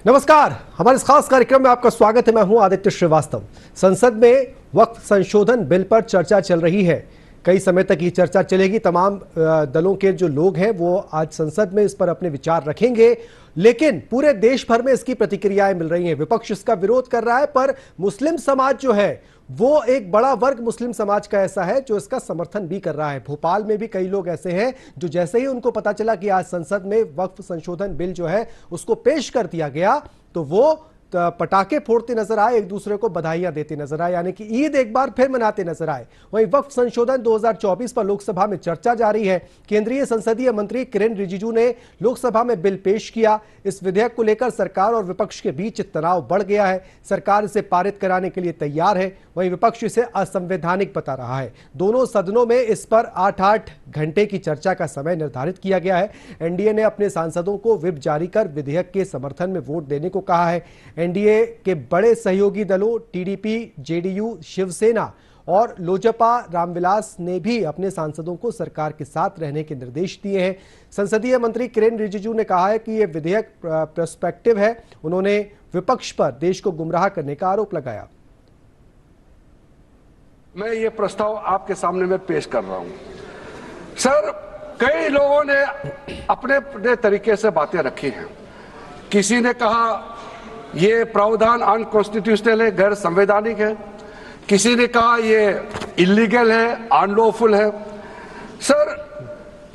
नमस्कार, हमारे इस खास कार्यक्रम में आपका स्वागत है। मैं हूं आदित्य श्रीवास्तव। संसद में वक्फ संशोधन बिल पर चर्चा चल रही है। कई समय तक ये चर्चा चलेगी। तमाम दलों के जो लोग हैं वो आज संसद में इस पर अपने विचार रखेंगे, लेकिन पूरे देश भर में इसकी प्रतिक्रियाएं मिल रही हैं। विपक्ष इसका विरोध कर रहा है, पर मुस्लिम समाज जो है वो एक बड़ा वर्ग मुस्लिम समाज का ऐसा है जो इसका समर्थन भी कर रहा है। भोपाल में भी कई लोग ऐसे हैं जो जैसे ही उनको पता चला कि आज संसद में वक्फ संशोधन बिल जो है उसको पेश कर दिया गया तो वो पटाखे फोड़ते नजर आए, एक दूसरे को बधाइयां देते नजर आए, यानी कि ईद एक बार फिर मनाते नजर आए। वहीं वक्फ संशोधन 2024 पर लोकसभा में चर्चा जारी है। केंद्रीय संसदीय मंत्री किरेन रिजिजू ने लोकसभा में बिल पेश किया। इस विधेयक को लेकर सरकार और विपक्ष के बीच तनाव बढ़ गया है। सरकार इसे पारित कराने के लिए तैयार है, वहीं विपक्ष इसे असंवैधानिक बता रहा है। दोनों सदनों में इस पर 8-8 घंटे की चर्चा का समय निर्धारित किया गया है। एनडीए ने अपने सांसदों को व्हिप जारी कर विधेयक के समर्थन में वोट देने को कहा है। एनडीए के बड़े सहयोगी दलों टीडीपी, जेडीयू, शिवसेना और लोजपा रामविलास ने भी अपने सांसदों को सरकार के साथ रहने के निर्देश दिए हैं। संसदीय मंत्री किरेन रिजिजू ने कहा है कि यह विधेयक प्रोस्पेक्टिव है। उन्होंने विपक्ष पर देश को गुमराह करने का आरोप लगाया। मैं ये प्रस्ताव आपके सामने में पेश कर रहा हूं। सर, कई लोगों ने अपने अपने तरीके से बातें रखी हैं। किसी ने कहा ये प्रावधान अनकॉन्स्टिट्यूशनल है, गैर संवैधानिक है। किसी ने कहा ये इलीगल है, अनलॉफुल है। सर,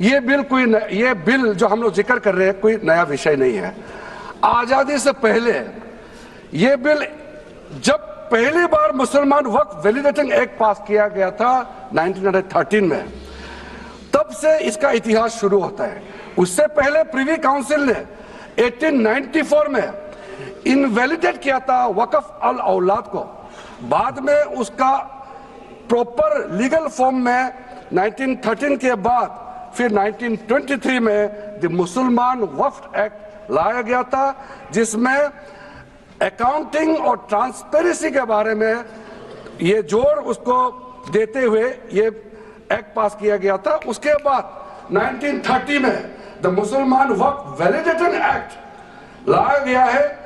ये बिल जो हम लोग जिक्र कर रहे हैं कोई नया विषय नहीं है। आजादी से पहले ये बिल जब पहली बार मुसलमान वक्फ वैलिडेटिंग एक्ट पास किया गया था 1913 में, तब से इसका इतिहास शुरू होता है। उससे पहले प्रिवी काउंसिल ने 1894 में इनवैलिडेट किया था वक्फ अल औलाद को। बाद में उसका प्रॉपर लीगल फॉर्म में 1913 के बाद फिर 1923 में द मुसलमान वक्फ एक्ट लाया गया था, जिसमें अकाउंटिंग और ट्रांसपेरेंसी के बारे में ये जोर उसको देते हुए ये एक्ट पास किया गया था। उसके बाद 1930 में द मुसलमान वक्फ वैलिडेशन एक्ट लाया गया है,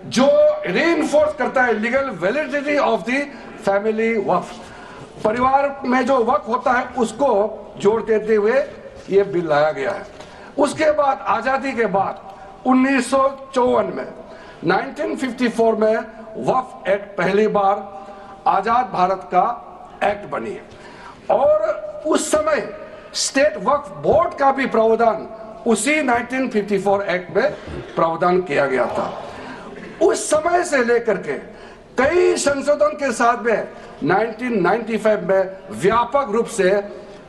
जो रीइंफोर्स करता है legal validity of the family waqf. परिवार में जो वक्फ होता है उसको जोड़ देते हुए ये बिल लाया गया है। उसके बाद आजादी के बाद 1954 में 1954 में वक्फ एक्ट पहली बार आजाद भारत का एक्ट बनी है और उस समय स्टेट वक्फ बोर्ड का भी प्रावधान उसी 1954 एक्ट में प्रावधान किया गया था। उस समय से लेकर के कई संशोधन के साथ में 1995 में व्यापक रूप से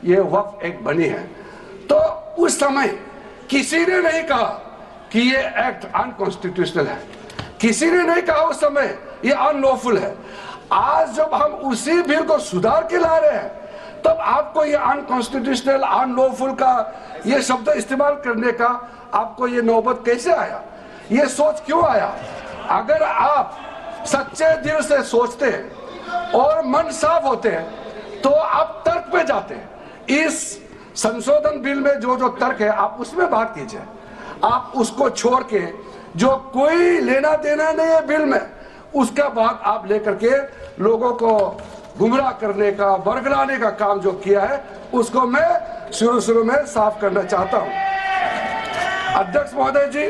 ये वक्फ एक्ट बनी है। तो उस समय किसी ने नहीं कहा कि ये एक्ट अनकॉन्स्टिट्यूशनल है, किसी ने नहीं कहा उस समय ये अनलॉफुल है। आज जब हम उसी बिल को सुधार के ला रहे हैं तब आपको ये अनकॉन्स्टिट्यूशनल, अनलॉफुल का ये शब्द इस्तेमाल करने का आपको ये नौबत कैसे आया, ये सोच क्यों आया? अगर आप सच्चे दिल से सोचते और मन साफ होते तो आप तर्क पे जाते। इस संशोधन बिल में जो जो तर्क है आप उसमें बात कीजिए। आप उसको छोड़ के जो कोई लेना देना नहीं है बिल में, उसका बात आप लेकर के लोगों को गुमराह करने का, बरगलाने का काम जो किया है उसको मैं शुरू में साफ करना चाहता हूं। अध्यक्ष महोदय जी,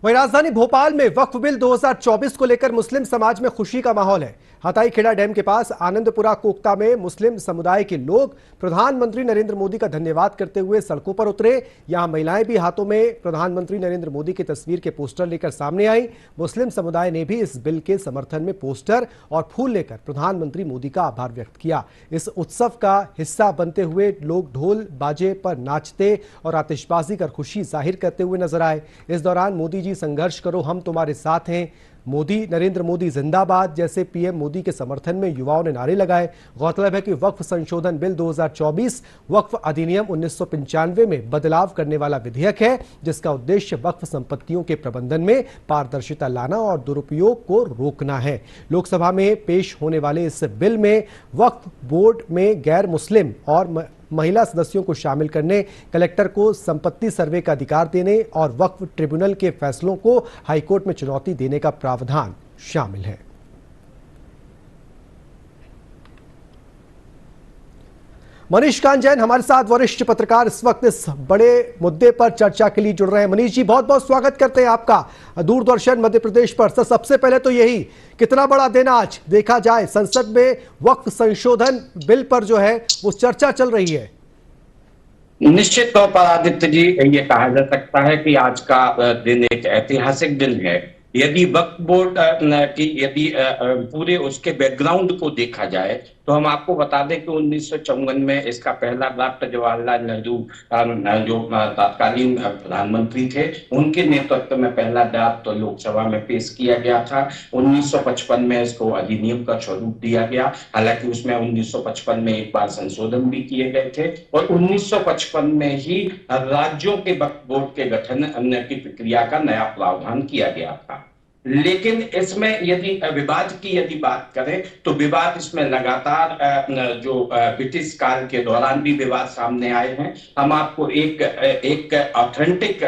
वहीं राजधानी भोपाल में वक्फ बिल 2024 को लेकर मुस्लिम समाज में खुशी का माहौल है। हताईखेड़ा डैम के पास आनंदपुरा कोकता में मुस्लिम समुदाय के लोग प्रधानमंत्री नरेंद्र मोदी का धन्यवाद करते हुए सड़कों पर उतरे। यहां महिलाएं भी हाथों में प्रधानमंत्री नरेंद्र मोदी की तस्वीर के पोस्टर लेकर सामने आई। मुस्लिम समुदाय ने भी इस बिल के समर्थन में पोस्टर और फूल लेकर प्रधानमंत्री मोदी का आभार व्यक्त किया। इस उत्सव का हिस्सा बनते हुए लोग ढोल बाजे पर नाचते और आतिशबाजी कर खुशी जाहिर करते हुए नजर आए। इस दौरान मोदी जी संघर्ष करो, हम तुम्हारे साथ हैं, मोदी, नरेंद्र मोदी जिंदाबाद जैसे पीएम मोदी के समर्थन में युवाओं ने नारे लगाए। गौरतलब है कि वक्फ संशोधन बिल 2024 वक्फ अधिनियम 1995 में बदलाव करने वाला विधेयक है, जिसका उद्देश्य वक्फ संपत्तियों के प्रबंधन में पारदर्शिता लाना और दुरुपयोग को रोकना है। लोकसभा में पेश होने वाले इस बिल में वक्फ बोर्ड में गैर मुस्लिम और महिला सदस्यों को शामिल करने, कलेक्टर को संपत्ति सर्वे का अधिकार देने और वक्फ ट्रिब्यूनल के फैसलों को हाईकोर्ट में चुनौती देने का प्रावधान शामिल है। मनीष कांत जैन हमारे साथ वरिष्ठ पत्रकार इस वक्त इस बड़े मुद्दे पर चर्चा के लिए जुड़ रहे हैं। मनीष जी, बहुत बहुत स्वागत करते हैं आपका दूरदर्शन मध्य प्रदेश पर। सबसे पहले तो यही, कितना बड़ा दिन आज देखा जाए, संसद में वक्फ संशोधन बिल पर जो है वो चर्चा चल रही है। निश्चित तौर पर आदित्य जी, ये कहा जा सकता है कि आज का दिन एक ऐतिहासिक दिन है। यदि वक्फ बोर्ड की यदि पूरे उसके बैकग्राउंड को देखा जाए तो हम आपको बता दें कि 1954 में इसका पहला ड्राफ्ट जवाहरलाल नेहरू जो तत्कालीन प्रधानमंत्री थे, उनके नेतृत्व में पहला ड्राफ्ट तो लोकसभा में पेश किया गया था। 1955 में इसको अधिनियम का स्वरूप दिया गया, हालांकि उसमें 1955 में एक बार संशोधन भी किए गए थे और 1955 में ही राज्यों के वक्फ बोर्ड के गठन की प्रक्रिया का नया प्रावधान किया गया था। लेकिन इसमें यदि विवाद की यदि बात करें तो विवाद इसमें लगातार जो ब्रिटिश काल के दौरान भी विवाद सामने आए हैं। हम आपको एक ऑथेंटिक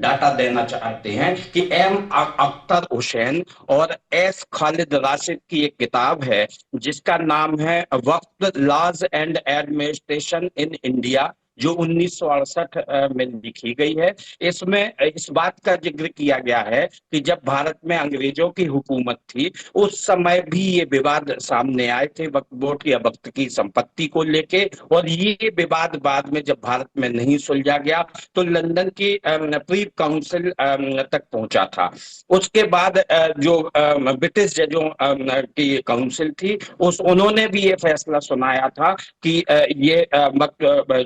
डाटा देना चाहते हैं कि एम अख्तर हुसैन और एस खालिद राशिद की एक किताब है जिसका नाम है Waqf laws and administration in India, जो 1968 में लिखी गई है। इसमें इस बात का जिक्र किया गया है कि जब भारत में अंग्रेजों की हुकूमत थी उस समय भी ये विवाद सामने आए थे वक्फ बोर्ड या वक्फ की संपत्ति को लेके, और ये विवाद बाद में जब भारत में नहीं सुलझा गया तो लंदन की प्री काउंसिल तक पहुंचा था। उसके बाद जो ब्रिटिश जजों की काउंसिल थी उन्होंने भी ये फैसला सुनाया था कि ये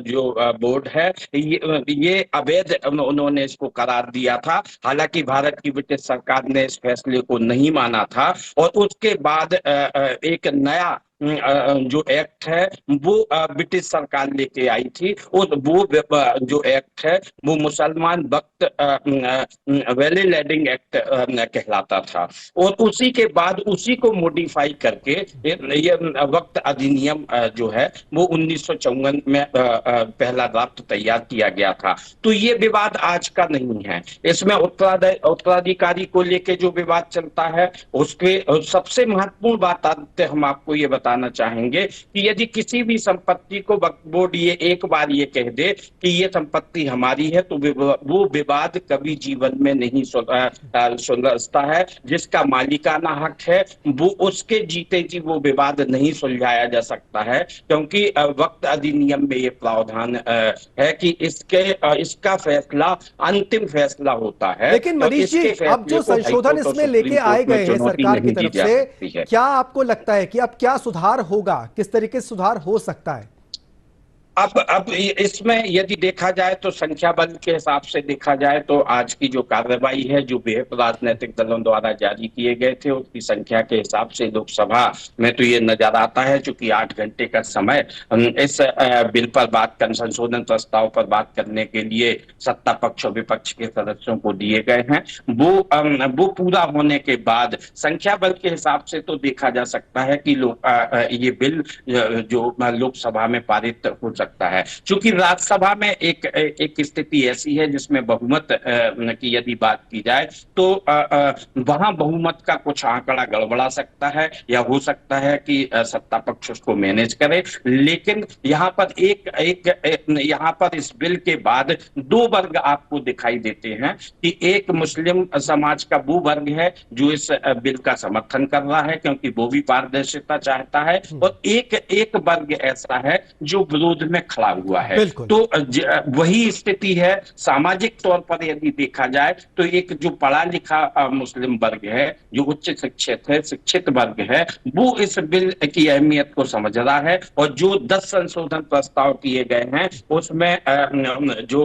जो बोर्ड है ये अवैध उन्होंने इसको करार दिया था। हालांकि भारत की ब्रिटिश सरकार ने इस फैसले को नहीं माना था और उसके बाद एक नया जो एक्ट है वो ब्रिटिश सरकार लेके आई थी और वो जो एक्ट है वो मुसलमान वक्त वैली लैंडिंग एक्ट कहलाता था और उसी के बाद उसी को मॉडिफाई करके ये वक्त अधिनियम जो है वो 1954 में पहला ड्राफ्ट तैयार किया गया था। तो ये विवाद आज का नहीं है, इसमें उत्तराधिकारी को लेके जो विवाद चलता है उसके सबसे महत्वपूर्ण बात हम आपको ये बताना चाहेंगे कि यदि किसी भी संपत्ति को वक्फ बोर्ड ये एक बार ये कह दे कि ये संपत्ति हमारी है तो वो विवाद कभी जीवन में नहीं सुलझता है। जिसका मालिकाना हक है वो उसके जीते जी वो विवाद नहीं सुलझाया जा सकता है, क्योंकि वक्त अधिनियम में ये प्रावधान है कि इसका फैसला अंतिम फैसला होता है। लेकिन मनीष जी, अब जो संशोधन इसमें लेके आए गए हैं सरकार की तरफ से, क्या आपको लगता है कि अब क्या सुधार होगा, किस तरीके से सुधार हो सकता है? अब इसमें यदि देखा जाए तो संख्या बल के हिसाब से देखा जाए तो आज की जो कार्रवाई है जो व्हिप राजनीतिक दलों द्वारा जारी किए गए थे उसकी संख्या के हिसाब से लोकसभा में तो ये नजर आता है चूंकि 8 घंटे का समय इस बिल पर बात कर संशोधन प्रस्ताव पर बात करने के लिए सत्ता पक्ष और विपक्ष के सदस्यों को दिए गए हैं, वो पूरा होने के बाद संख्या बल के हिसाब से तो देखा जा सकता है कि ये बिल जो लोकसभा में पारित हो सकता है। चूंकि राज्यसभा में एक स्थिति ऐसी है जिसमें बहुमत की यदि बात की जाए तो वहां बहुमत का कुछ आंकड़ा गड़बड़ा सकता है या हो सकता है कि सत्ता पक्ष उसको मैनेज करे। लेकिन यहाँ पर यहाँ पर इस बिल के बाद 2 वर्ग आपको दिखाई देते हैं कि एक मुस्लिम समाज का वो वर्ग है जो इस बिल का समर्थन कर रहा है क्योंकि वो भी पारदर्शिता चाहता है, और एक वर्ग ऐसा है जो विरोध में खड़ा हुआ है। तो वही स्थिति है सामाजिक तौर पर यदि देखा जाए तो एक जो पढ़ा लिखा मुस्लिम वर्ग है जो उच्च शिक्षित है, शिक्षित वर्ग है, वो इस बिल की अहमियत को समझ रहा है और जो 10 संशोधन प्रस्ताव किए गए हैं उसमें जो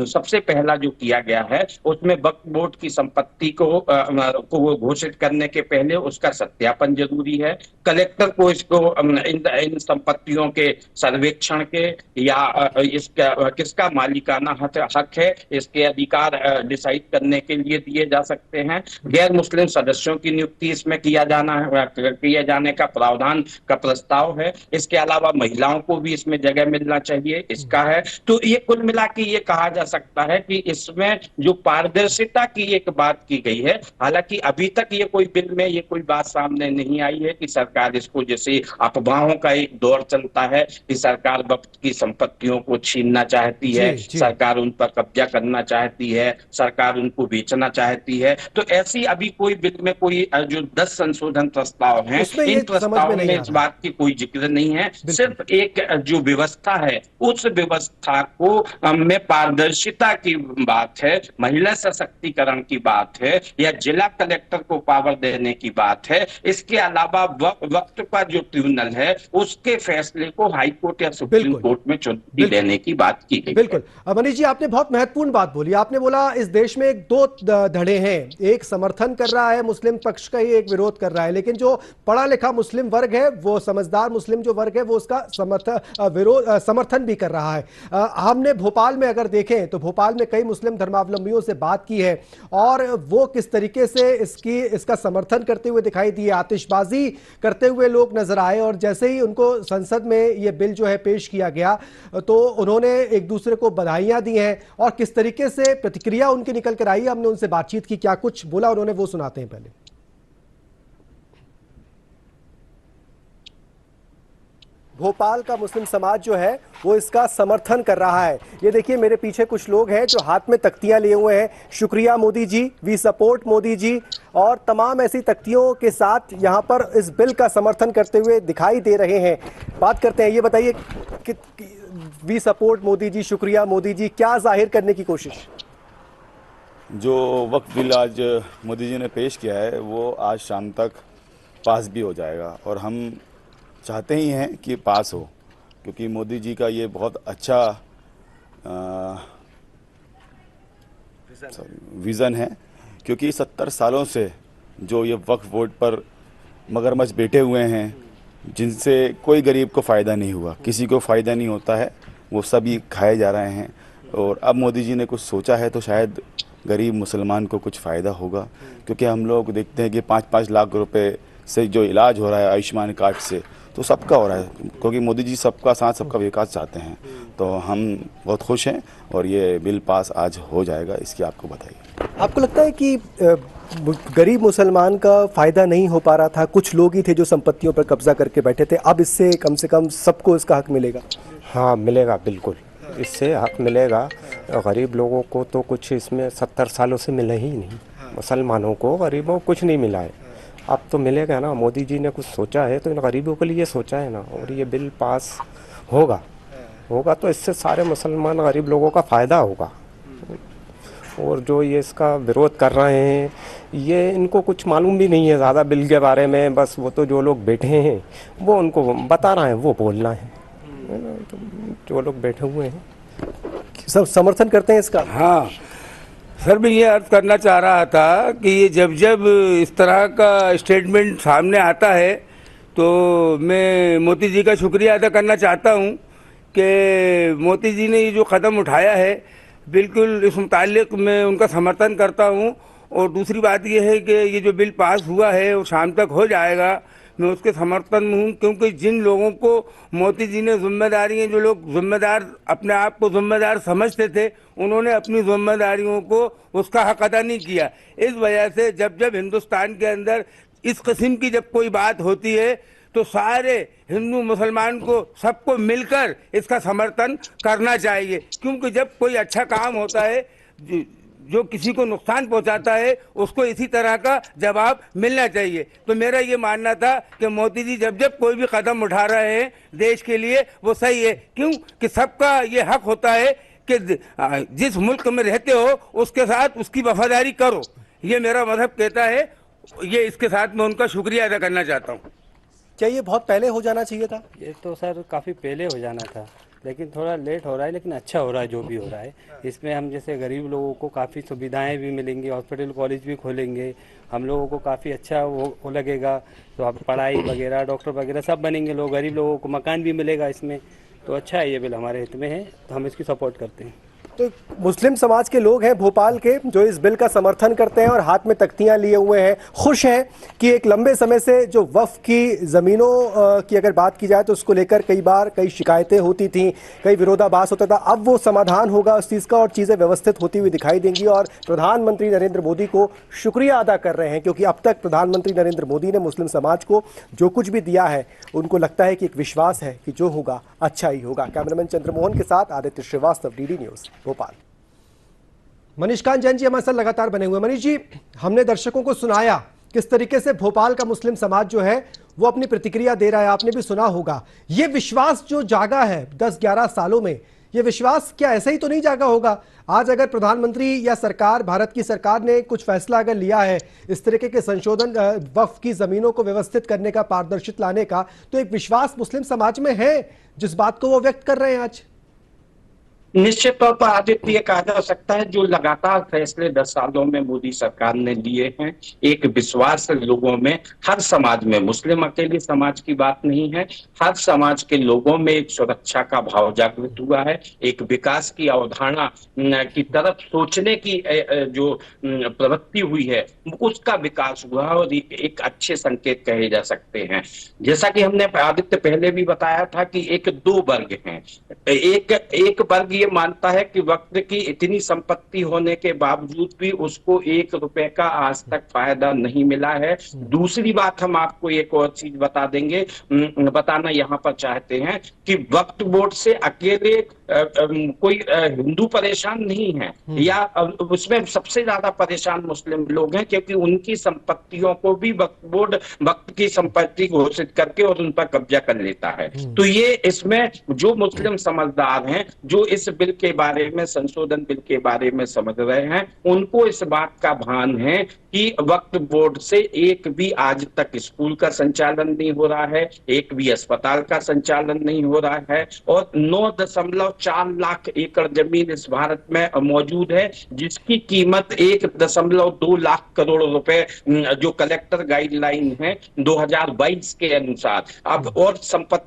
सबसे पहला जो किया गया है उसमें वक्फ बोर्ड की संपत्ति को घोषित करने के पहले उसका सत्यापन जरूरी है। कलेक्टर को इसको इन संपत्तियों के सर्वे सर्वेक्षण के या इसका किसका मालिकाना हक है, इसके अधिकार डिसाइड करने के लिए दिए जा सकते हैं। गैर मुस्लिम सदस्यों की नियुक्ति इसमें किए जाने का प्रावधान का प्रस्ताव है। इसके अलावा महिलाओं को भी इसमें जगह मिलना चाहिए, इसका है। तो ये कुल मिला के ये कहा जा सकता है कि इसमें जो पारदर्शिता की एक बात की गई है, हालांकि अभी तक ये कोई बिल में ये कोई बात सामने नहीं आई है कि सरकार इसको, जैसे अफवाहों का एक दौर चलता है कि सरकार वक्त की संपत्तियों को छीनना चाहती है, जी। सरकार उन पर कब्जा करना चाहती है, सरकार उनको बेचना चाहती है। तो ऐसी अभी कोई बिल में कोई जो 10 संशोधन प्रस्ताव हैं, उसमें ये इन समझ में प्रस्तावों नहीं में आ इस रहा। बात की कोई जिक्र नहीं है। बिल्कुल। सिर्फ एक जो व्यवस्था है उस व्यवस्था को में पारदर्शिता की बात है, महिला सशक्तिकरण की बात है, या जिला कलेक्टर को पावर देने की बात है। इसके अलावा वक्त का जो ट्रिब्यूनल है उसके फैसले को हाई कोर्ट या सुप्रीम बिल्कुल। कोर्ट में चुनौती देने की बात की गई। बिल्कुल। मनीष जी, आपने बहुत महत्वपूर्ण बात बोली। आपने बोला इस देश में दो धड़े हैं, एक समर्थन कर रहा है मुस्लिम पक्ष का ही, एक विरोध कर रहा है, लेकिन जो पढ़ा लिखा मुस्लिम वर्ग है, वो समझदार मुस्लिम जो वर्ग है, वो उसका समर्थन भी कर रहा है। हमने भोपाल में अगर देखें तो भोपाल में कई मुस्लिम धर्मावलंबियों से बात की है और वो किस तरीके से इसका समर्थन करते हुए दिखाई दिए, आतिशबाजी करते हुए लोग नजर आए। और जैसे ही उनको संसद में ये बिल जो है पेश किया गया तो उन्होंने एक दूसरे को बधाइयां दी हैं और किस तरीके से प्रतिक्रिया उनकी निकल कर आई। हमने उनसे बातचीत की, क्या कुछ बोला उन्होंने वो सुनाते हैं पहले। भोपाल का मुस्लिम समाज जो है वो इसका समर्थन कर रहा है। ये देखिए मेरे पीछे कुछ लोग हैं जो हाथ में तख्तियां लिए हुए हैं, शुक्रिया मोदी जी, वी सपोर्ट मोदी जी, और तमाम ऐसी तख्तियों के साथ यहाँ पर इस बिल का समर्थन करते हुए दिखाई दे रहे हैं। बात करते हैं, ये बताइए कि वी सपोर्ट मोदी जी, शुक्रिया मोदी जी, क्या जाहिर करने की कोशिश? जो वक्फ बिल आज मोदी जी ने पेश किया है वो आज शाम तक पास भी हो जाएगा और हम चाहते ही हैं कि पास हो, क्योंकि मोदी जी का ये बहुत अच्छा विज़न है। क्योंकि 70 सालों से जो ये वक्फ बोर्ड पर मगरमच्छ बैठे हुए हैं, जिनसे कोई गरीब को फ़ायदा नहीं हुआ, किसी को फ़ायदा नहीं होता है, वो सभी खाए जा रहे हैं। और अब मोदी जी ने कुछ सोचा है तो शायद गरीब मुसलमान को कुछ फ़ायदा होगा। क्योंकि हम लोग देखते हैं कि 5-5 लाख रुपए से जो इलाज हो रहा है आयुष्मान कार्ड से, तो सबका हो रहा है, क्योंकि मोदी जी सबका साथ सबका विकास चाहते हैं। तो हम बहुत खुश हैं और ये बिल पास आज हो जाएगा, इसकी आपको बताइए। आपको लगता है कि गरीब मुसलमान का फ़ायदा नहीं हो पा रहा था? कुछ लोग ही थे जो संपत्तियों पर कब्जा करके बैठे थे, अब इससे कम से कम सबको इसका हक मिलेगा? हाँ मिलेगा, बिल्कुल इससे हक मिलेगा। गरीब लोगों को तो कुछ इसमें 70 सालों से मिला ही नहीं, मुसलमानों को, गरीबों को कुछ नहीं मिला है, अब तो मिलेगा ना। मोदी जी ने कुछ सोचा है तो इन गरीबों के लिए सोचा है ना, और ये बिल पास होगा तो इससे सारे मुसलमान गरीब लोगों का फ़ायदा होगा। और जो ये इसका विरोध कर रहे हैं, ये इनको कुछ मालूम भी नहीं है ज़्यादा बिल के बारे में, बस वो तो जो लोग बैठे हैं वो उनको बता रहे हैं, वो बोलना है ना, तो जो लोग बैठे हुए हैं सब समर्थन करते हैं इसका। हाँ सर, मैं ये अर्ज करना चाह रहा था कि ये जब जब इस तरह का स्टेटमेंट सामने आता है तो मैं मोदी जी का शुक्रिया अदा करना चाहता हूँ कि मोदी जी ने ये जो कदम उठाया है, बिल्कुल इस मुताल्लिक मैं उनका समर्थन करता हूँ। और दूसरी बात ये है कि ये जो बिल पास हुआ है वो शाम तक हो जाएगा, मैं उसके समर्थन में हूँ। क्योंकि जिन लोगों को मोदी जी ने जिम्मेदारियाँ, जो लोग जिम्मेदार अपने आप को जिम्मेदार समझते थे, उन्होंने अपनी जिम्मेदारियों को उसका हक अदा नहीं किया। इस वजह से जब जब हिंदुस्तान के अंदर इस किस्म की जब कोई बात होती है तो सारे हिंदू मुसलमान को सबको मिलकर इसका समर्थन करना चाहिए। क्योंकि जब कोई अच्छा काम होता है, जो किसी को नुकसान पहुंचाता है, उसको इसी तरह का जवाब मिलना चाहिए। तो मेरा ये मानना था कि मोदी जी जब जब कोई भी कदम उठा रहे हैं देश के लिए, वो सही है। क्यों कि सबका ये हक होता है कि जिस मुल्क में रहते हो उसके साथ उसकी वफादारी करो, ये मेरा मजहब कहता है। ये इसके साथ मैं उनका शुक्रिया अदा करना चाहता हूँ। क्या ये बहुत पहले हो जाना चाहिए था? ये तो सर काफ़ी पहले हो जाना था, लेकिन थोड़ा लेट हो रहा है, लेकिन अच्छा हो रहा है जो भी हो रहा है। इसमें हम जैसे गरीब लोगों को काफ़ी सुविधाएं भी मिलेंगी, हॉस्पिटल कॉलेज भी खोलेंगे, हम लोगों को काफ़ी अच्छा वो लगेगा। तो अब पढ़ाई वगैरह, डॉक्टर वगैरह सब बनेंगे लोग, गरीब लोगों को मकान भी मिलेगा इसमें। तो अच्छा है, ये बिल हमारे हित में है, तो हम इसकी सपोर्ट करते हैं। तो मुस्लिम समाज के लोग हैं भोपाल के जो इस बिल का समर्थन करते हैं और हाथ में तख्तियां लिए हुए हैं, खुश हैं कि एक लंबे समय से जो वक्फ की ज़मीनों की अगर बात की जाए तो उसको लेकर कई बार कई शिकायतें होती थीं, कई विरोधाभास होता था। अब वो समाधान होगा उस चीज़ का और चीज़ें व्यवस्थित होती हुई दिखाई देंगी। और प्रधानमंत्री नरेंद्र मोदी को शुक्रिया अदा कर रहे हैं क्योंकि अब तक प्रधानमंत्री नरेंद्र मोदी ने मुस्लिम समाज को जो कुछ भी दिया है उनको लगता है कि एक विश्वास है कि जो होगा अच्छा ही होगा। कैमरामैन चंद्रमोहन के साथ आदित्य श्रीवास्तव, डीडी न्यूज़ भोपाल। मनीष कांत जैन जी हमारे साथ लगातार बने हुए। मनीष जी, हमने दर्शकों को सुनाया किस तरीके से भोपाल का मुस्लिम समाज जो है वो अपनी प्रतिक्रिया दे रहा है, आपने भी सुना होगा। ये विश्वास जो जागा है 10-11 सालों में, ये विश्वास क्या ऐसे ही तो नहीं जागा होगा? आज अगर प्रधानमंत्री या सरकार, भारत की सरकार ने कुछ फैसला अगर लिया है इस तरीके के संशोधन वक्फ की जमीनों को व्यवस्थित करने का, पारदर्शिता लाने का, तो एक विश्वास मुस्लिम समाज में है जिस बात को वो व्यक्त कर रहे हैं आज। निश्चित तौर पर आदित्य, ये कहा जा सकता है जो लगातार फैसले 10 सालों में मोदी सरकार ने लिए हैं, एक विश्वास लोगों में, हर समाज में, मुस्लिम अकेले समाज की बात नहीं है, हर समाज के लोगों में एक सुरक्षा का भाव जागृत हुआ है, एक विकास की अवधारणा की तरफ सोचने की जो प्रवृत्ति हुई है उसका विकास हुआ और एक अच्छे संकेत कहे जा सकते हैं। जैसा कि हमने आदित्य पहले भी बताया था कि एक दो वर्ग हैं। एक वर्ग ये मानता है कि वक्त की इतनी संपत्ति होने के बावजूद भी उसको 1 रुपए का आज तक फायदा नहीं मिला है। दूसरी बात हम आपको एक और चीज बताना यहाँ पर चाहते हैं कि वक्फ बोर्ड से अकेले कोई हिंदू परेशान नहीं है, या उसमें सबसे ज्यादा परेशान मुस्लिम लोग हैं क्योंकि उनकी संपत्तियों को भी वक्फ बोर्ड वक्त की संपत्ति घोषित करके और उन पर कब्जा कर लेता है। तो ये इसमें जो मुस्लिम समझदार हैं, जो इस बिल के बारे में, संशोधन बिल के बारे में समझ रहे हैं, उनको इस बात का भान है कि वक्फ बोर्ड से एक भी आज तक स्कूल का संचालन नहीं हो रहा है, एक भी अस्पताल का संचालन नहीं हो रहा है और 9.4 लाख एकड़ जमीन इस भारत में मौजूद है जिसकी कीमत 1.2 लाख करोड़ रुपए जो कलेक्टर गाइडलाइन है 2022 के अनुसार। अब और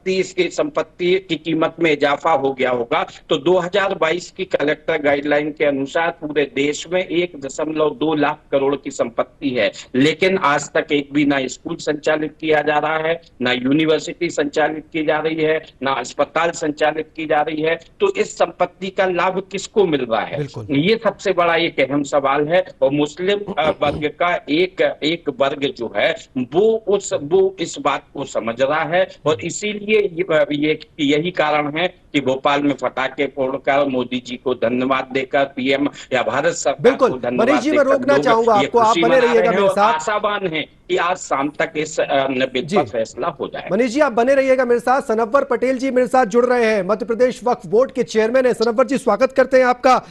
इसकी संपत्ति की कीमत में इजाफा हो गया होगा तो 2022 की कलेक्टर गाइडलाइन के अनुसार पूरे देश में 1.2 लाख करोड़ की संपत्ति है, लेकिन आज तक एक भी ना स्कूल संचालित किया जा रहा है, ना यूनिवर्सिटी संचालित की जा रही है, ना अस्पताल संचालित की जा रही है। तो इस संपत्ति का लाभ किसको मिल रहा है, ये सबसे बड़ा एक अहम सवाल है। और मुस्लिम वर्ग का एक वर्ग जो है वो इस बात को समझ रहा है और इसीलिए यही कारण है कि भोपाल में फटाके फोड़कर मोदी जी को धन्यवाद देकर, पीएम या भारत सरकार को धन्यवाद मनीष जी, मैं रोकना चाहूंगा आपको, आप बने रहिएगा मेरे साथ। आशावान है कि आज शाम तक इस बिल पर फैसला हो जाए। मनीष जी, आप बने रहिएगा मेरे साथ। सनव्वर पटेल जी मेरे साथ जुड़ रहे हैं, मध्य प्रदेश वक्फ बोर्ड के चेयरमैन है। सनव्वर जी, स्वागत करते हैं आपका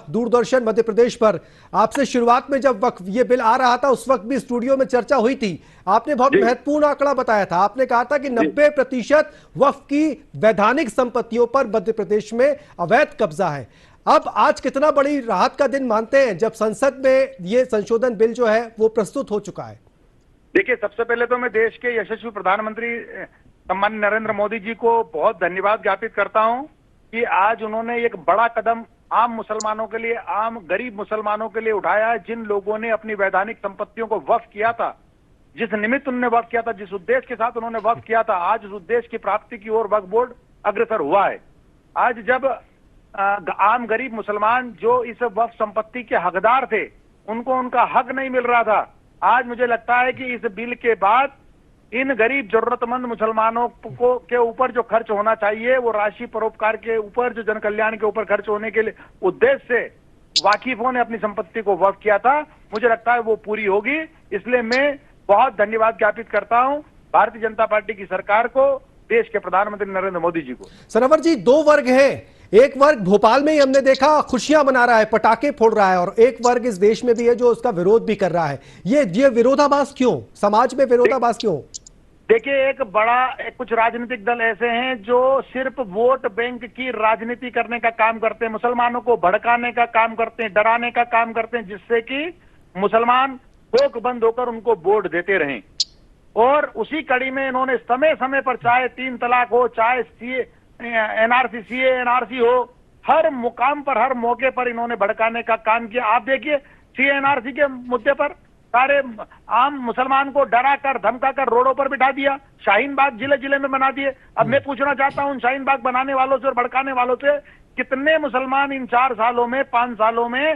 दूरदर्शन मध्य प्रदेश पर। आपसे शुरुआत में जब वक्फ ये बिल आ रहा था उस वक्त भी स्टूडियो में चर्चा हुई थी, आपने बहुत महत्वपूर्ण आंकड़ा बताया था। आपने कहा था कि 90% वक्फ की वैधानिक संपत्तियों पर मध्य प्रदेश में अवैध कब्जा है। अब आज कितना बड़ी राहत का दिन मानते हैं जब संसद में ये संशोधन बिल जो है वो प्रस्तुत हो चुका है? देखिए, सबसे पहले तो मैं देश के यशस्वी प्रधानमंत्री सम्माननीय नरेंद्र मोदी जी को बहुत धन्यवाद ज्ञापित करता हूं कि आज उन्होंने एक बड़ा कदम आम मुसलमानों के लिए, आम गरीब मुसलमानों के लिए उठाया है, जिन लोगों ने अपनी वैधानिक संपत्तियों को वक्फ किया था, जिस निमित्त उन्होंने वक्फ किया था, जिस उद्देश्य के साथ उन्होंने वक्फ किया था, आज उस उद्देश्य की प्राप्ति की ओर वक्फ बोर्ड अग्रसर हुआ है। आज जब आम गरीब मुसलमान जो इस वक्फ संपत्ति के हकदार थे उनको उनका हक नहीं मिल रहा था, आज मुझे लगता है कि इस बिल के बाद इन गरीब जरूरतमंद मुसलमानों को के ऊपर जो खर्च होना चाहिए वो राशि परोपकार के ऊपर, जो जन कल्याण के ऊपर खर्च होने के लिए उद्देश्य से वाकिफों ने अपनी संपत्ति को वक्फ किया था, मुझे लगता है वो पूरी होगी। इसलिए मैं बहुत धन्यवाद ज्ञापित करता हूं भारतीय जनता पार्टी की सरकार को, देश के प्रधानमंत्री नरेंद्र मोदी जी को। सनवर जी, दो वर्ग हैं, एक वर्ग भोपाल में ही हमने देखा खुशियां मना रहा है, पटाखे फोड़ रहा है, और एक वर्ग इस देश में भी है जो उसका विरोध भी कर रहा है। ये विरोधाभास क्यों, समाज में विरोधाभास क्यों? देखिए, कुछ राजनीतिक दल ऐसे हैं जो सिर्फ वोट बैंक की राजनीति करने का काम करते हैं, मुसलमानों को भड़काने का काम करते हैं, डराने का काम करते हैं, जिससे कि मुसलमान भोक बंद होकर उनको वोट देते रहें। और उसी कड़ी में इन्होंने समय समय पर चाहे 3 तलाक हो, चाहे एनआरसी सीए एनआरसी हो, हर मुकाम पर हर मौके पर इन्होंने भड़काने का काम किया। आप देखिए सीए एनआरसी के मुद्दे पर सारे आम मुसलमान को डरा कर धमका कर रोडों पर बिठा दिया, शाहीन बाग जिले जिले में बना दिए। अब मैं पूछना चाहता हूं शाहीन बाग बनाने वालों से और भड़काने वालों से, कितने मुसलमान इन 4 सालों में 5 सालों में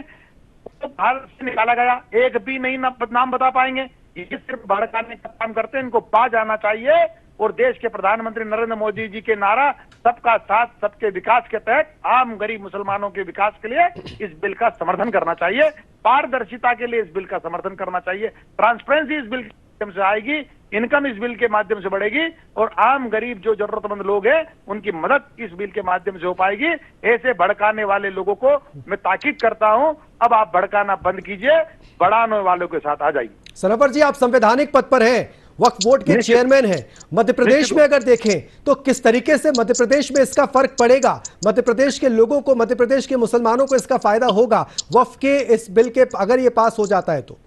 भारत से निकाला गया? एक भी नहीं नाम बता पाएंगे। ये सिर्फ भड़काने का काम करते हैं, इनको बाज आना चाहिए। और देश के प्रधानमंत्री नरेंद्र मोदी जी के नारा सबका साथ सबके विकास के तहत आम गरीब मुसलमानों के विकास के लिए इस बिल का समर्थन करना चाहिए, पारदर्शिता के लिए इस बिल का समर्थन करना चाहिए, ट्रांसपेरेंसी इस बिल के माध्यम से आएगी, इनकम इस बिल के माध्यम से बढ़ेगी और आम गरीब जो जरूरतमंद लोग हैं उनकी मदद इस बिल के माध्यम से हो पाएगी। ऐसे भड़काने वाले लोगों को मैं ताकीद करता हूं, अब आप भड़काना बंद कीजिए, बढ़ाने वालों के साथ आ जाइए। सनोवर जी, आप संवैधानिक पद पर हैं, वक्फ बोर्ड के चेयरमैन हैं। मध्य प्रदेश में अगर देखें तो किस तरीके से मध्य प्रदेश में इसका फर्क पड़ेगा, मध्य प्रदेश के लोगों को, मध्य प्रदेश के मुसलमानों को इसका फायदा होगा वक्फ के इस बिल के अगर ये पास हो जाता है तो?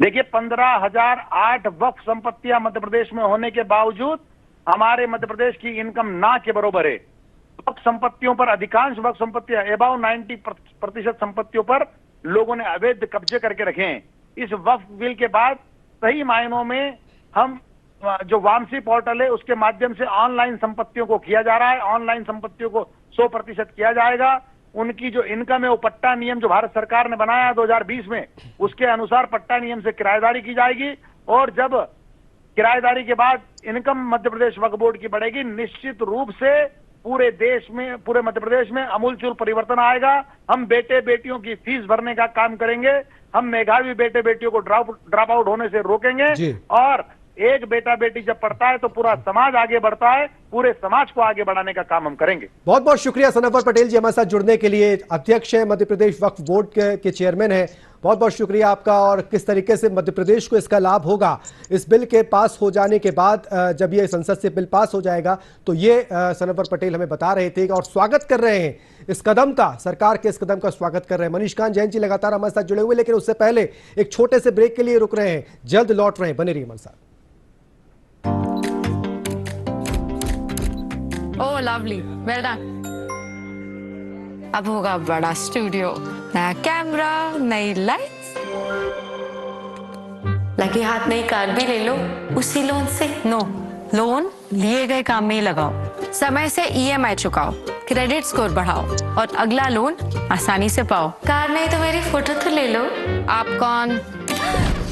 देखिए 15,008 वक्फ संपत्तियां मध्य प्रदेश में होने के बावजूद हमारे मध्य प्रदेश की इनकम ना के बराबर है। वक्फ संपत्तियों पर अधिकांश वक्फ संपत्तियां अबाउ 90% संपत्तियों पर लोगों ने अवैध कब्जे करके रखे हैं। इस वक्फ बिल के बाद सही मायनों में हम जो वामसी पोर्टल है उसके माध्यम से ऑनलाइन संपत्तियों को किया जा रहा है, ऑनलाइन संपत्तियों को 100% किया जाएगा। उनकी जो इनकम है वो पट्टा नियम जो भारत सरकार ने बनाया 2020 में, उसके अनुसार पट्टा नियम से किराएदारी की जाएगी और जब किराएदारी के बाद इनकम मध्य प्रदेश वक्फ बोर्ड की बढ़ेगी, निश्चित रूप से पूरे देश में, पूरे मध्य प्रदेश में अमूलचूल परिवर्तन आएगा। हम बेटे बेटियों की फीस भरने का काम करेंगे, हम मेधावी बेटे बेटियों को ड्रॉप आउट होने से रोकेंगे और एक बेटा बेटी जब पढ़ता है तो पूरा समाज आगे बढ़ता है, पूरे समाज को आगे बढ़ाने का काम हम करेंगे। बहुत बहुत शुक्रिया सनोवर पटेल जी हमारे साथ जुड़ने के लिए। अध्यक्ष है मध्य प्रदेश वक्फ बोर्ड के चेयरमैन है, बहुत बहुत शुक्रिया आपका। और किस तरीके से मध्य प्रदेश को इसका लाभ होगा इस बिल के पास हो जाने के बाद, जब ये संसद से बिल पास हो जाएगा तो ये सनोवर पटेल हमें बता रहे थे और स्वागत कर रहे हैं इस कदम का, सरकार के इस कदम का स्वागत कर रहे हैं। मनीष कांत जैन जी लगातार हमारे साथ जुड़े हुए, लेकिन उससे पहले एक छोटे से ब्रेक के लिए रुक रहे हैं, जल्द लौट रहे हैं, बने रहिए हमारे साथ। ओह लवली, वेल डन। अब होगा बड़ा स्टूडियो, नया कैमरा, नई लाइट्स, लगे हाथ नई कार भी ले लो उसी लोन से। नो, लोन लिए गए काम में ही लगाओ, समय से ईएमआई चुकाओ, क्रेडिट स्कोर बढ़ाओ और अगला लोन आसानी से पाओ। कार नहीं तो मेरी फोटो तो ले लो। आप कौन?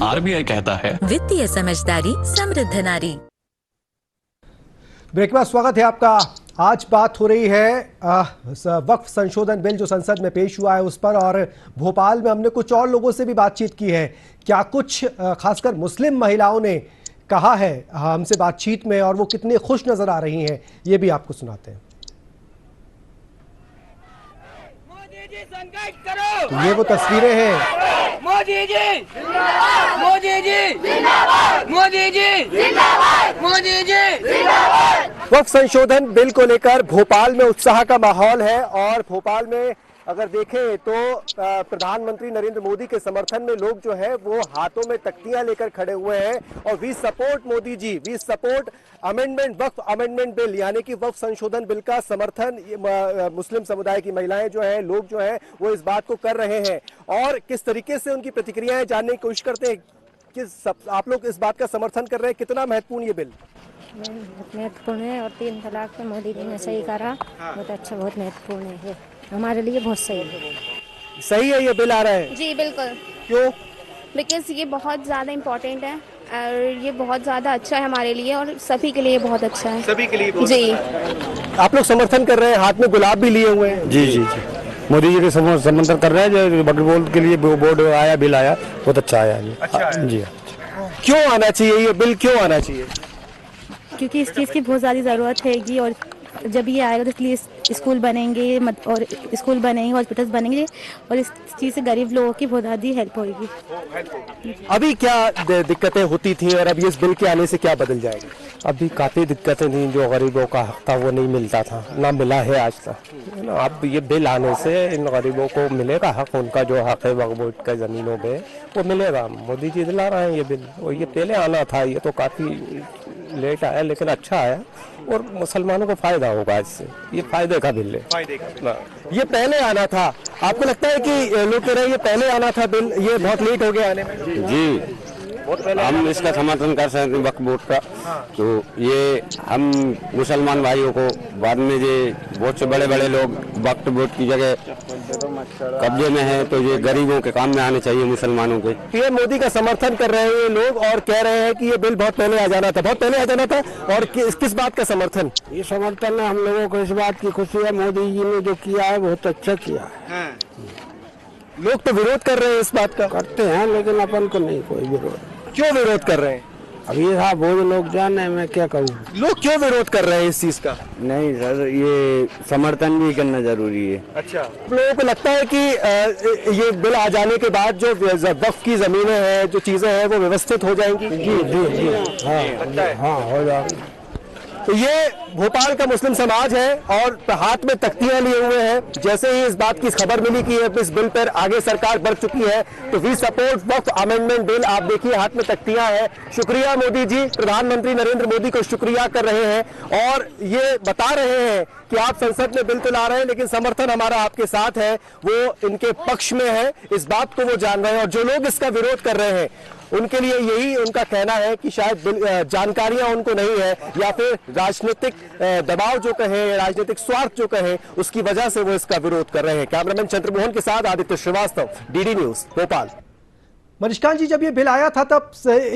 आरबीआई कहता है वित्तीय समझदारी समृद्ध नारी। ब्रेक में स्वागत है आपका। आज बात हो रही है वक्फ संशोधन बिल जो संसद में पेश हुआ है उस पर, और भोपाल में हमने कुछ और लोगों से भी बातचीत की है। क्या कुछ खासकर मुस्लिम महिलाओं ने कहा है हमसे बातचीत में और वो कितनी खुश नजर आ रही हैं, ये भी आपको सुनाते हैं। तो ये वो तस्वीरें हैं। मोदी जी जिंदाबाद, मोदी जी जिंदाबाद, मोदी जी जिंदाबाद, मोदी जी जिंदाबाद। वक्फ संशोधन बिल को लेकर भोपाल में उत्साह का माहौल है और भोपाल में अगर देखें तो प्रधानमंत्री नरेंद्र मोदी के समर्थन में लोग जो है वो हाथों में तख्तियां लेकर खड़े हुए हैं और we support Modi ji, we support amendment, Waqf amendment bill, यानी कि वक्फ संशोधन बिल का समर्थन मुस्लिम समुदाय की महिलाएं जो है, लोग जो है वो इस बात को कर रहे हैं। और किस तरीके से उनकी प्रतिक्रियाएं जानने की कोशिश करते हैं कि आप लोग इस बात का समर्थन कर रहे हैं, कितना महत्वपूर्ण ये बिल? बहुत महत्वपूर्ण है और 3 तलाक पे मोदी जी ने सही करा, बहुत अच्छा, बहुत महत्वपूर्ण है, हमारे लिए बहुत सही है। सही है ये बिल आ रहा है? जी बिल्कुल। क्यों? बिकॉज ये बहुत ज़्यादा इम्पोर्टेंट है और ये बहुत ज़्यादा अच्छा है हमारे लिए और सभी के लिए बहुत अच्छा है। सभी के लिए बहुत जी। आप लोग समर्थन कर रहे हैं, हाथ में गुलाब भी लिए हुए हैं। जी जी जी, मोदी जी के समर्थन कर रहे हैं। जो वक्फ बोर्ड के लिए बोर्ड आया, बिल आया, बहुत अच्छा आया जी। अच्छा जी। क्यों आना चाहिए ये बिल, क्यों आना चाहिए? क्योंकि इस चीज़ की बहुत ज़्यादा ज़रूरत हैगी और जब ये आएगा तो इसलिए स्कूल बनेंगे और स्कूल बनेंगे, हॉस्पिटल्स बनेंगे और इस चीज़ से गरीब लोगों की बहुत ज़्यादा हेल्प होगी। अभी क्या दिक्कतें होती थी और अभी इस बिल के आने से क्या बदल जाएगा? अभी काफ़ी दिक्कतें थी, जो गरीबों का हक था वो नहीं मिलता था, ना मिला है आज तक। अब ये बिल आने से इन गरीबों को मिलेगा हक, उनका जो हक है वक्फ बोर्ड के ज़मीनों पे वो मिलेगा। मोदी जी दिला रहे हैं ये बिल, और ये पहले आना था, ये तो काफ़ी लेट आया लेकिन अच्छा आया और मुसलमानों को फायदा होगा इससे। ये फायदे का बिल है। ये पहले आना था, आपको लगता है कि लोग कह रहे हैं ये पहले आना था बिल, ये बहुत लेट हो गया आने में? जी हम इसका समर्थन कर सकते हैं वक्फ बोर्ड का। तो ये हम मुसलमान भाइयों को बाद में ये बहुत से बड़े बड़े लोग वक्फ बोर्ड की जगह कब्जे में है, तो ये गरीबों के काम में आने चाहिए मुसलमानों के। पीएम मोदी का समर्थन कर रहे हैं ये लोग और कह रहे हैं कि ये बिल बहुत पहले आ जाना था, बहुत पहले आ जाना था। और किस बात का समर्थन? ये समर्थन है हम लोगों को, इस बात की खुशी है मोदी जी ने जो किया है बहुत अच्छा किया है। लोग तो विरोध कर रहे हैं इस बात का। करते हैं लेकिन अपन को नहीं कोई विरोध। क्यों विरोध कर रहे हैं? अब ये साहब वो लोग जाने, मैं क्या कहूँ। लोग क्यों विरोध कर रहे हैं इस चीज का? नहीं सर, ये समर्थन भी करना जरूरी है। अच्छा, लोगों को लगता है कि ये बिल आ जाने के बाद जो वक्फ की जमीनें हैं, जो चीजें हैं, वो व्यवस्थित हो जाएंगी? जी जी जी हाँ हो जाएगी। तो ये भोपाल का मुस्लिम समाज है और हाथ में तख्तियां लिए हुए हैं। जैसे ही इस बात की खबर मिली कि इस बिल पर आगे सरकार बढ़ चुकी है, तो we support Waqf amendment bill. आप देखिए हाथ में तख्तियां हैं। शुक्रिया मोदी जी, प्रधानमंत्री नरेंद्र मोदी को शुक्रिया कर रहे हैं और ये बता रहे हैं कि आप संसद में बिल तो ला रहे हैं लेकिन समर्थन हमारा आपके साथ है, वो इनके पक्ष में है, इस बात को वो जान रहे हैं। और जो लोग इसका विरोध कर रहे हैं उनके लिए यही उनका कहना है कि शायद जानकारियां उनको नहीं है या फिर राजनीतिक दबाव जो कहें, राजनीतिक स्वार्थ जो कहें, उसकी वजह से वो इसका विरोध कर रहे हैं। कैमरामैन चंद्रमोहन के साथ आदित्य श्रीवास्तव, डीडी न्यूज, भोपाल। मनीषकांत जी, जब ये बिल आया था तब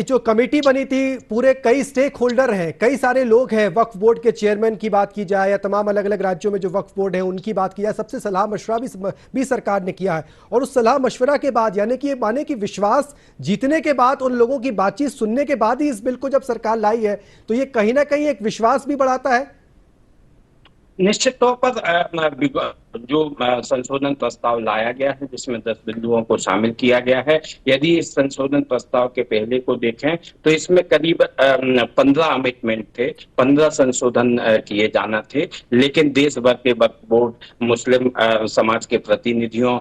जो कमेटी बनी थी, पूरे कई स्टेक होल्डर हैं, कई सारे लोग हैं, वक्फ बोर्ड के चेयरमैन की बात की जाए या तमाम अलग अलग राज्यों में जो वक्फ बोर्ड है उनकी बात की जाए, सबसे सलाह मशवरा भी सरकार ने किया है। और उस सलाह मशवरा के बाद, यानी कि ये माने कि विश्वास जीतने के बाद, उन लोगों की बातचीत सुनने के बाद ही इस बिल को जब सरकार लाई है, तो ये कहीं ना कहीं एक विश्वास भी बढ़ाता है। निश्चित तौर पर जो संशोधन प्रस्ताव लाया गया है जिसमें 10 बिंदुओं को शामिल किया गया है, यदि इस संशोधन प्रस्ताव के पहले को देखें तो इसमें करीब 15 अमेंडमेंट थे, 15 संशोधन किए जाना थे। लेकिन देश भर के वक्फ बोर्ड, मुस्लिम समाज के प्रतिनिधियों,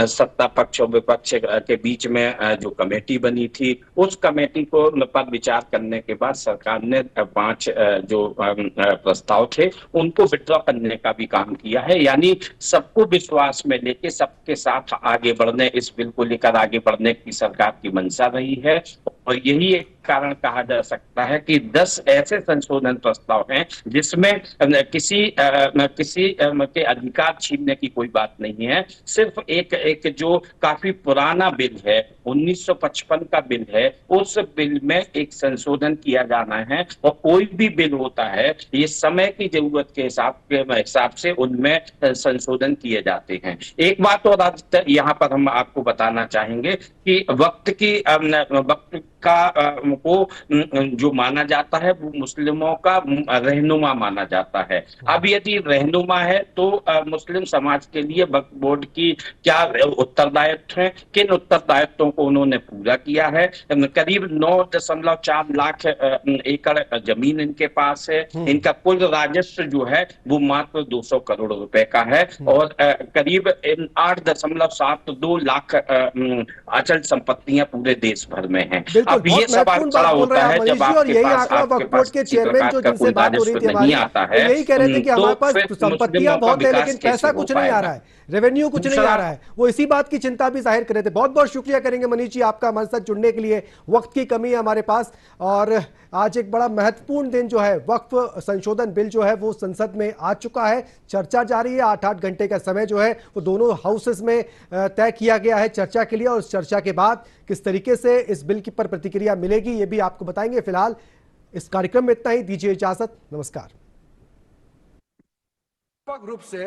सत्ता पक्ष और विपक्ष के बीच में जो कमेटी बनी थी, उस कमेटी को पर विचार करने के बाद सरकार ने 5 जो प्रस्ताव थे उनको विड्रॉ करने का भी काम किया है। यानी सबको विश्वास में लेके सबके साथ आगे बढ़ने, इस बिल को लेकर आगे बढ़ने की सरकार की मंशा रही है। और यही एक कारण कहा जा सकता है कि 10 ऐसे संशोधन प्रस्ताव हैं जिसमें किसी के अधिकार छीनने की कोई बात नहीं है। सिर्फ एक जो काफी पुराना बिल है, 1955 का बिल है, उस बिल में एक संशोधन किया जाना है। और कोई भी बिल होता है, ये समय की जरूरत के हिसाब से उनमें संशोधन किए जाते हैं। एक बात और आज यहाँ पर हम आपको बताना चाहेंगे कि वक्त का को जो माना जाता है वो मुस्लिमों का रहनुमा माना जाता है। अब यदि रहनुमा है तो मुस्लिम समाज के लिए वक्फ बोर्ड की क्या उत्तरदायित्व है, किन उत्तरदायित्वों को उन्होंने पूरा किया है। करीब 9.4 लाख एकड़ जमीन इनके पास है। इनका कुल राजस्व जो है वो मात्र 200 करोड़ रुपए का है और करीब 8.72 लाख अचल संपत्तियां पूरे देश भर में हैं। अब ये सवाल खड़ा होता है जब आपके पास किसी प्रकार का कोई राजस्व नहीं आता है, यही कह रहे थे कि हमारे पास संपत्तियां बहुत है लेकिन पैसा कुछ नहीं आ रहा है, रेवेन्यू कुछ नहीं आ रहा है। वो इसी बात की चिंता भी जाहिर कर रहे थे। बहुत बहुत शुक्रिया करेंगे मनीष जी आपका हमारे साथ जुड़ने के लिए। वक्त की कमी है हमारे पास और आज एक बड़ा महत्वपूर्ण दिन जो है, वक्फ संशोधन बिल जो है वो संसद में आ चुका है, चर्चा जारी है। 8-8 घंटे का समय जो है वो दोनों हाउसेस में तय किया गया है चर्चा के लिए और उस चर्चा के बाद किस तरीके से इस बिल की पर प्रतिक्रिया मिलेगी ये भी आपको बताएंगे। फिलहाल इस कार्यक्रम में इतना ही, दीजिए इजाजत, नमस्कार। ग्रुप से